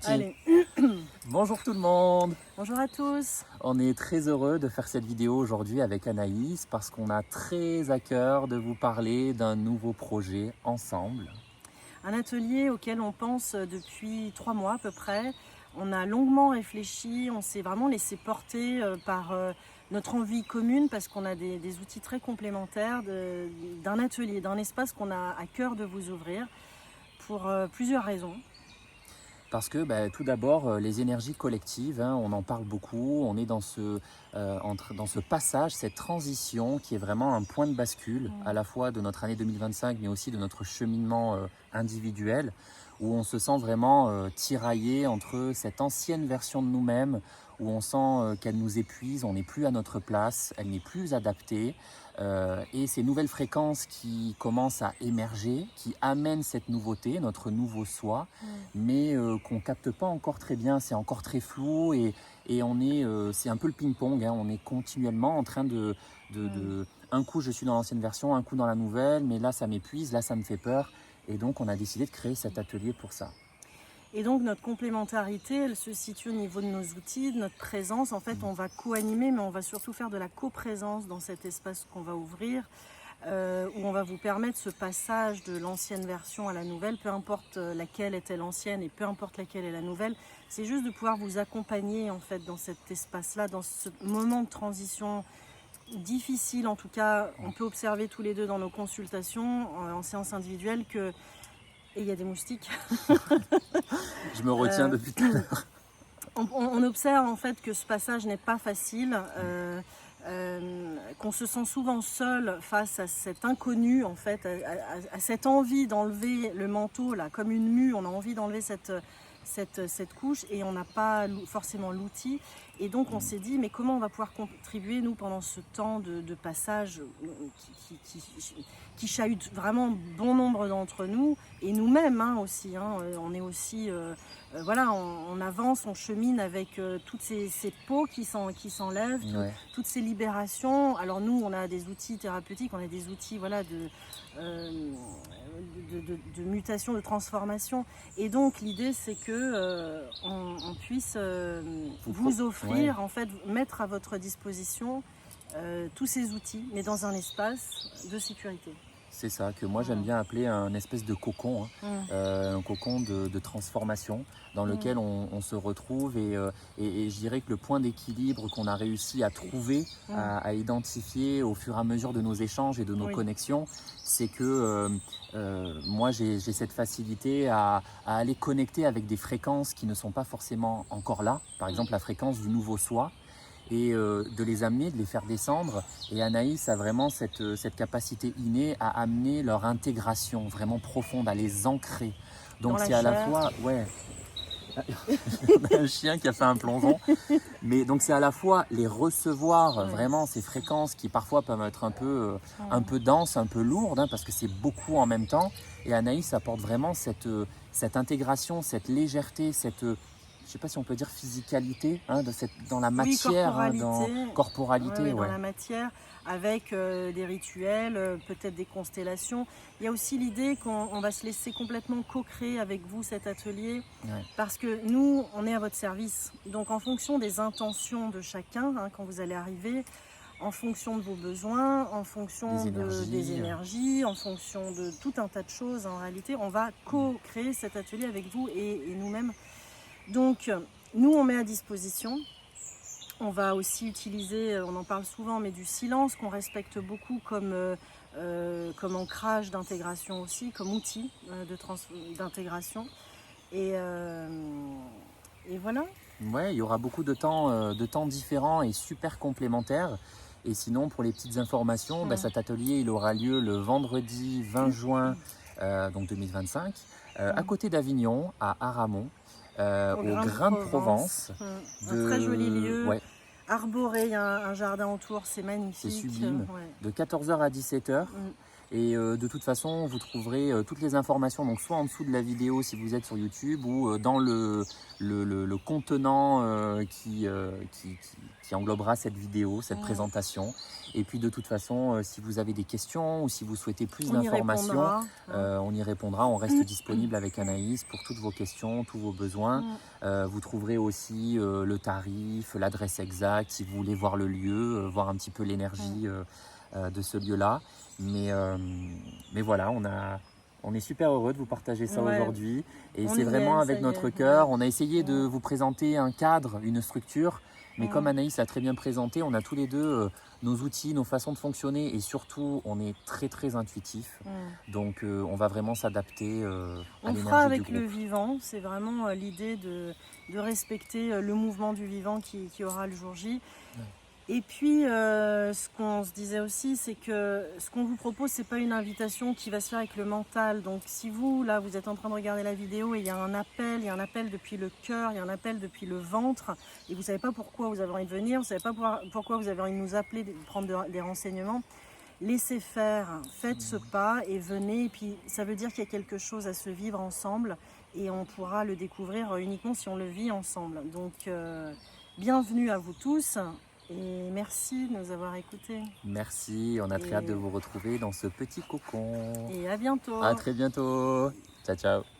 Allez, Bonjour tout le monde. bonjour à tous. On est très heureux de faire cette vidéo aujourd'hui avec Anaïs parce qu'on a très à cœur de vous parler d'un nouveau projet ensemble. Un atelier auquel on pense depuis 3 mois à peu près. On a longuement réfléchi, on s'est vraiment laissé porter par notre envie commune parce qu'on a des outils très complémentaires d'un atelier, d'un espace qu'on a à cœur de vous ouvrir pour plusieurs raisons. Parce que tout d'abord, les énergies collectives, hein, on en parle beaucoup, on est dans dans ce passage, cette transition qui est vraiment un point de bascule, à la fois de notre année 2025, mais aussi de notre cheminement individuel, où on se sent vraiment tiraillé entre cette ancienne version de nous-mêmes, où on sent qu'elle nous épuise, on n'est plus à notre place, elle n'est plus adaptée, et ces nouvelles fréquences qui commencent à émerger, qui amènent cette nouveauté, notre nouveau soi, mais qu'on capte pas encore très bien, c'est encore très flou et c'est un peu le ping-pong, hein, on est continuellement en train un coup je suis dans l'ancienne version, un coup dans la nouvelle, mais là ça m'épuise, là ça me fait peur, et donc on a décidé de créer cet atelier pour ça. Et donc notre complémentarité, elle se situe au niveau de nos outils, de notre présence. En fait, on va co-animer, mais on va surtout faire de la coprésence dans cet espace qu'on va ouvrir, où on va vous permettre ce passage de l'ancienne version à la nouvelle, peu importe laquelle était l'ancienne et peu importe laquelle est la nouvelle. C'est juste de pouvoir vous accompagner en fait dans cet espace-là, dans ce moment de transition difficile. En tout cas, on peut observer tous les deux dans nos consultations en séance individuelle que... Et il y a des moustiques. Je me retiens depuis tout à l'heure. On observe en fait que ce passage n'est pas facile, qu'on se sent souvent seul face à cet inconnu, en fait, à cette envie d'enlever le manteau, là, comme une mue, on a envie d'enlever cette couche et on n'a pas forcément l'outil. Et donc on s'est dit, mais comment on va pouvoir contribuer, nous, pendant ce temps de passage qui chahute vraiment bon nombre d'entre nous, et nous-mêmes hein, aussi, hein, on est aussi... voilà, on avance, on chemine avec toutes ces peaux qui s'enlèvent, Ouais. toutes ces libérations. Alors nous, on a des outils thérapeutiques, on a des outils voilà, de mutation, de transformation. Et donc l'idée, c'est que on puisse vous offrir, Ouais. en fait, mettre à votre disposition tous ces outils, mais dans un espace de sécurité. C'est ça, que moi j'aime bien appeler un espèce de cocon, hein, un cocon de transformation dans lequel on se retrouve et je dirais que le point d'équilibre qu'on a réussi à trouver, à identifier au fur et à mesure de nos échanges et de nos Oui. connexions, c'est que moi j'ai cette facilité à aller connecter avec des fréquences qui ne sont pas forcément encore là, par exemple la fréquence du nouveau soi, et de les amener, de les faire descendre. Et Anaïs a vraiment cette capacité innée à amener leur intégration vraiment profonde, à les ancrer. Dans Donc la c'est à la chair. fois, ouais, un chien qui a fait un plongeon, mais donc c'est à la fois les recevoir Oui. vraiment ces fréquences qui parfois peuvent être un peu denses, un peu lourdes, hein, parce que c'est beaucoup en même temps. Et Anaïs apporte vraiment cette intégration, cette légèreté, je sais pas si on peut dire physicalité, hein, dans la Oui, matière, hein, corporalité, dans corporalité, dans ouais. la matière, avec des rituels, peut-être des constellations. Il y a aussi l'idée qu'on va se laisser complètement co-créer avec vous cet atelier, Ouais. parce que nous, on est à votre service. Donc en fonction des intentions de chacun, hein, quand vous allez arriver, en fonction de vos besoins, en fonction des énergies, en fonction de tout un tas de choses, en réalité, on va co-créer cet atelier avec vous et nous-mêmes. Donc, nous, on met à disposition. On va aussi utiliser, on en parle souvent, mais du silence qu'on respecte beaucoup comme ancrage d'intégration aussi, comme outil d'intégration. Et, et voilà. Ouais, il y aura beaucoup de temps différents et super complémentaires. Et sinon, pour les petites informations, cet atelier il aura lieu le vendredi 20 juin donc 2025, à côté d'Avignon, à Aramon, Au au Grain de Grain de Provence. Provence. Un très joli lieu. Ouais, Arboré, il y a un jardin autour, c'est c'est magnifique. sublime. Ouais. De 14h à 17h. Et de toute façon, vous trouverez toutes les informations, donc soit en dessous de la vidéo si vous êtes sur YouTube, ou dans le contenant qui englobera cette vidéo, cette présentation. Et puis de toute façon, si vous avez des questions ou si vous souhaitez plus d'informations, on y répondra. On reste disponible avec Anaïs pour toutes vos questions, tous vos besoins. Vous trouverez aussi le tarif, l'adresse exacte, si vous voulez voir le lieu, voir un petit peu l'énergie de ce lieu-là. Mais voilà, on est super heureux de vous partager ça aujourd'hui. Et c'est vraiment avec notre cœur. On a essayé de vous présenter un cadre, une structure. Mais comme Anaïs l'a très bien présenté, on a tous les deux nos outils, nos façons de fonctionner. Et surtout, on est très très intuitif. Donc on va vraiment s'adapter à l'énergie du groupe. On fera avec le vivant. C'est vraiment l'idée de respecter le mouvement du vivant qui aura le jour J. Et puis, ce qu'on se disait aussi, c'est que ce qu'on vous propose, c'est pas une invitation qui va se faire avec le mental. Donc, si vous, là, vous êtes en train de regarder la vidéo et il y a un appel depuis le cœur, il y a un appel depuis le ventre, et vous savez pas pourquoi vous avez envie de venir, vous savez pas pourquoi vous avez envie de nous appeler, de prendre des renseignements, laissez faire, faites ce pas et venez. Et puis, ça veut dire qu'il y a quelque chose à se vivre ensemble et on pourra le découvrir uniquement si on le vit ensemble. Donc, bienvenue à vous tous. Et merci de nous avoir écoutés. Merci, on a très hâte de vous retrouver dans ce petit cocon. Et à bientôt. À très bientôt. Ciao, ciao.